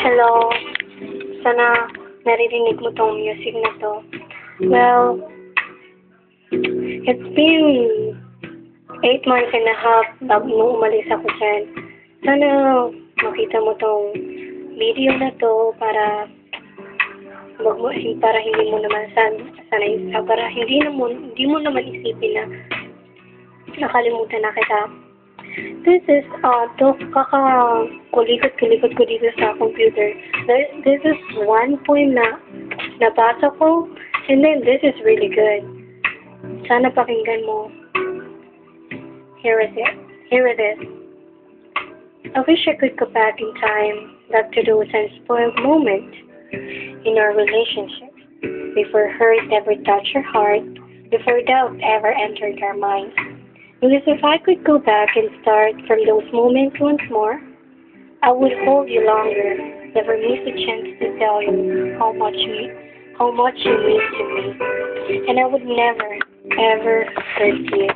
Hello. Sana naririnig mo tong music na to. Well, it's been 8 months and a half bago nung umalis ako dyan. Sana makita mo tong video na to para para hindi mo naman para hindi mo naman isipin na nakalimutan na kita. This is kulikot ko dito sa computer. This is one poem na nabasa ko, and then this is really good. Sana pakinggan mo. Here it is. I wish I could go back in time, back to those unspoiled moments in our relationship, before hurt ever touched our heart, before doubt ever entered our minds. Because if I could go back and start from those moments once more, I would hold you longer, never miss a chance to tell you how much you mean to me, and I would never, ever hurt you.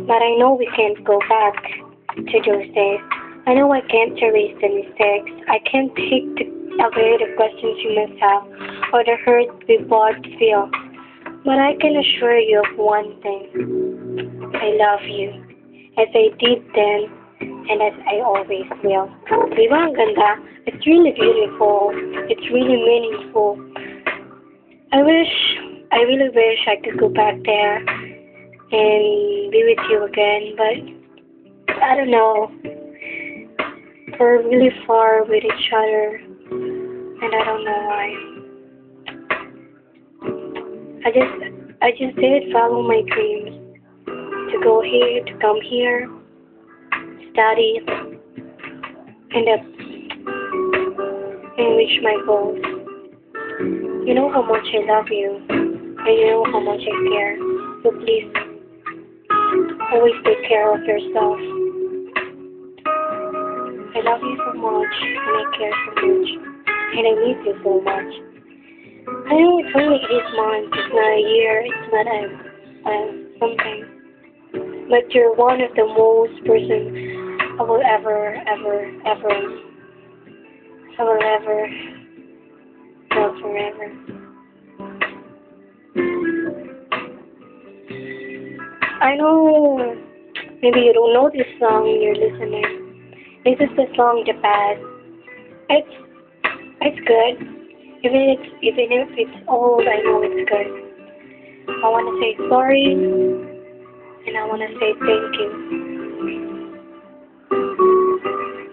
But I know we can't go back to those days. I know I can't erase the mistakes. I can't take away the questions you must have or the hurt we both feel. But I can assure you of one thing. I love you. As I did then, and as I always will. Diba ang ganda? It's really beautiful. It's really meaningful. I really wish I could go back there and be with you again, but I don't know. We're really far with each other, and I don't know why. I just did follow my dreams to come here, study, and reach my goals. You know how much I love you, and you know how much I care. So please, always take care of yourself. I love you so much, and I care so much, and I miss you so much. I know it's only 8 months, it's not a year, it's not something, but you're one of the most person I will ever love forever. I know maybe you don't know this song, you're listening. This is the song The Past. It's good. Even if it's old, I know it's good. I want to say sorry, and I want to say thank you.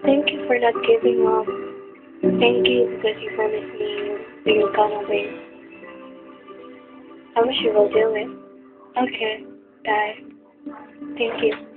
Thank you for not giving up. Thank you because you promised me you will come away. I wish you will do it. Okay, bye. Thank you.